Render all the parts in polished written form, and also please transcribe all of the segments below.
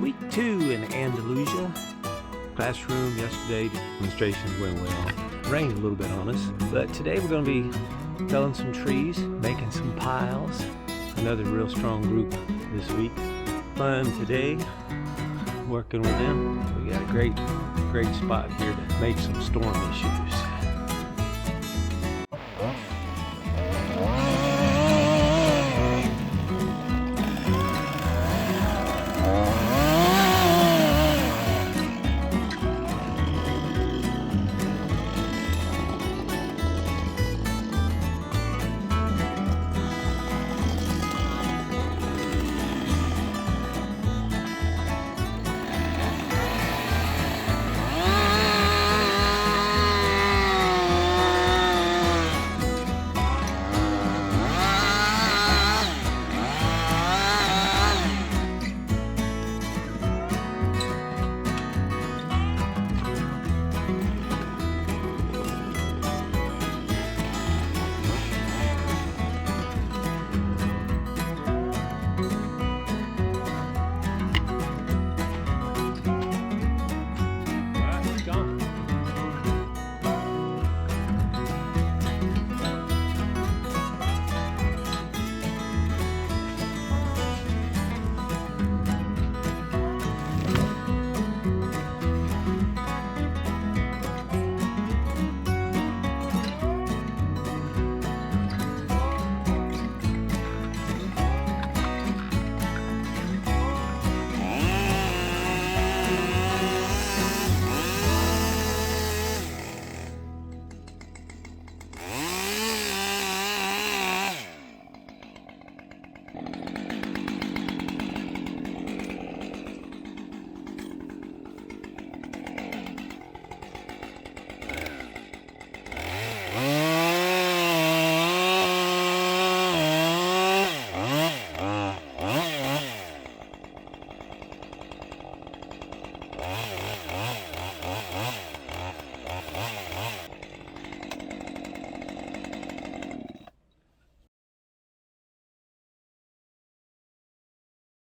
Week 2 in Andalusia. Classroom yesterday, demonstrations went well. Rained a little bit on us, but today we're going to be felling some trees, making some piles. Another real strong group this week. Fun today, working with them. We got a great spot here to make some storm issues.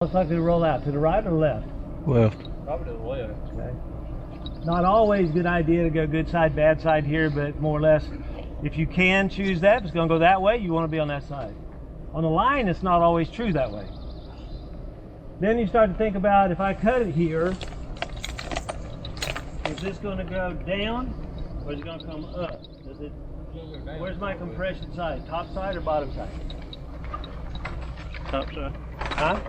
Most likely to roll out to the right or the left? Left. Probably to the left. Okay. Not always a good idea to go good side, bad side here, but more or less, if you can choose that, if it's going to go that way, you want to be on that side. On the line, it's not always true that way. Then you start to think about, if I cut it here, is this going to go down or is it going to come up? Does it? Where's my compression side? Top side or bottom side? Top side. Huh?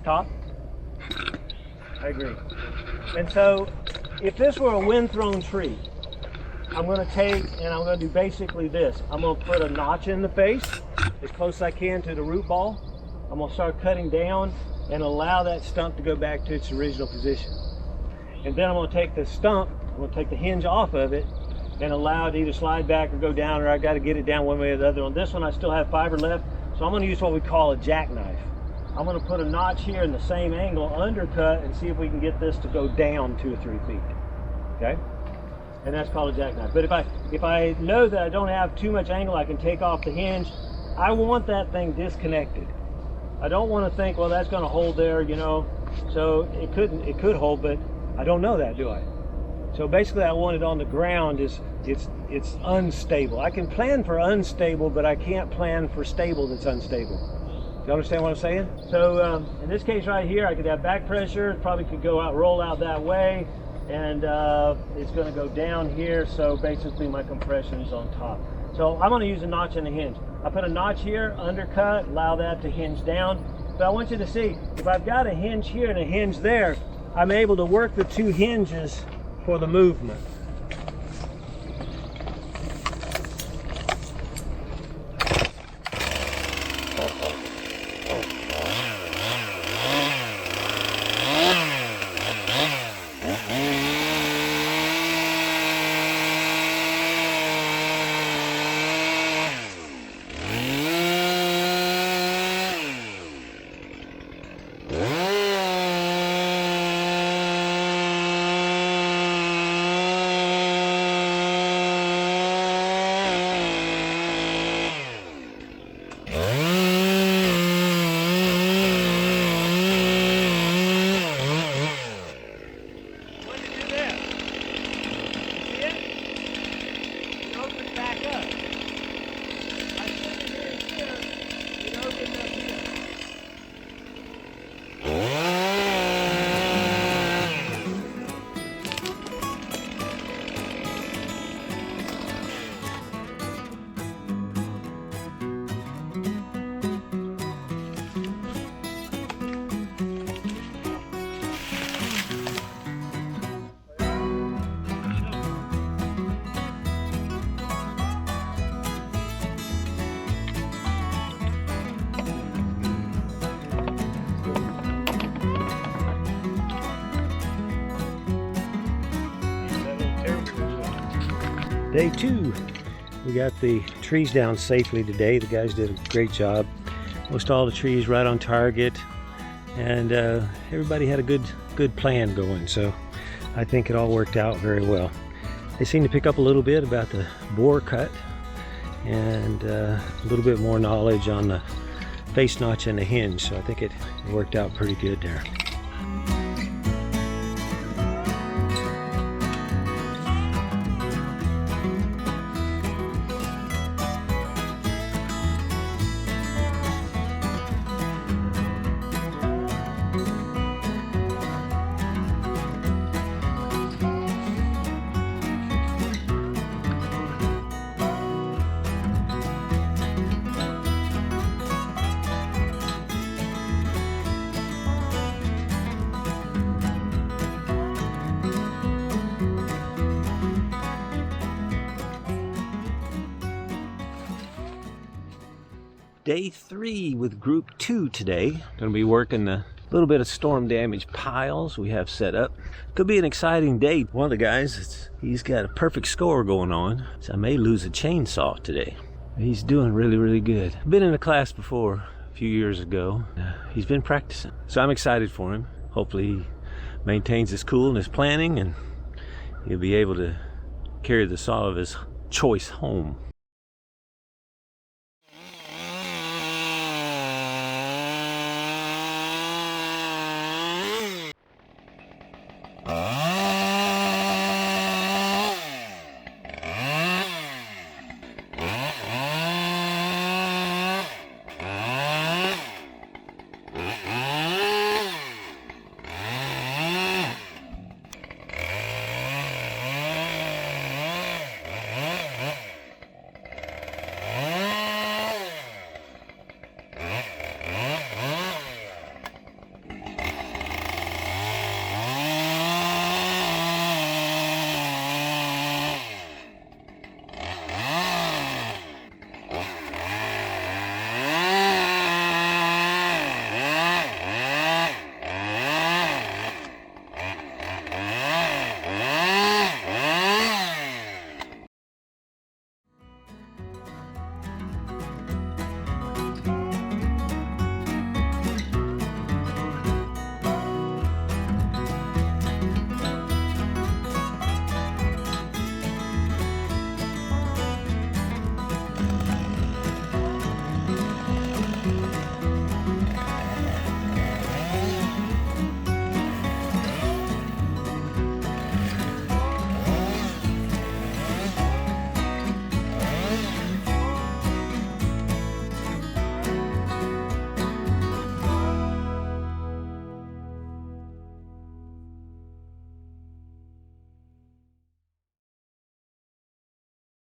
Top? I agree. And so, if this were a wind-thrown tree, I'm going to take and I'm going to do basically this. I'm going to put a notch in the face as close as I can to the root ball. I'm going to start cutting down and allow that stump to go back to its original position. And then I'm going to take the stump, I'm going to take the hinge off of it and allow it to either slide back or go down, or I got to get it down one way or the other. On this one, I still have fiber left, so I'm going to use what we call a jackknife. I'm going to put a notch here in the same angle, undercut, and see if we can get this to go down 2 or 3 feet. Okay? And that's called a jackknife. But if I know that I don't have too much angle, I can take off the hinge. I want that thing disconnected. I don't want to think, well, that's going to hold there, you know. So it could hold, but I don't know that, do I? So basically, I want it on the ground. It's unstable. I can plan for unstable, but I can't plan for stable that's unstable. Do you understand what I'm saying? So in this case right here, I could have back pressure. Probably could go out, roll out that way, and it's going to go down here. So basically, my compression is on top. So I'm going to use a notch and a hinge. I put a notch here, undercut, allow that to hinge down. But I want you to see, if I've got a hinge here and a hinge there, I'm able to work the 2 hinges for the movement. Day 2. We got the trees down safely today. The guys did a great job. Most all the trees right on target, and everybody had a good plan going, so I think it all worked out very well. They seem to pick up a little bit about the bore cut and a little bit more knowledge on the face notch and the hinge, so I think it worked out pretty good there. Day 3 with group 2 today. Going to be working the little bit of storm damage piles we have set up. Could be an exciting day. One of the guys, he's got a perfect score going on, so I may lose a chainsaw today. He's doing really good. Been in a class before a few years ago. He's been practicing, so I'm excited for him. Hopefully he maintains his cool and his planning, and he'll be able to carry the saw of his choice home.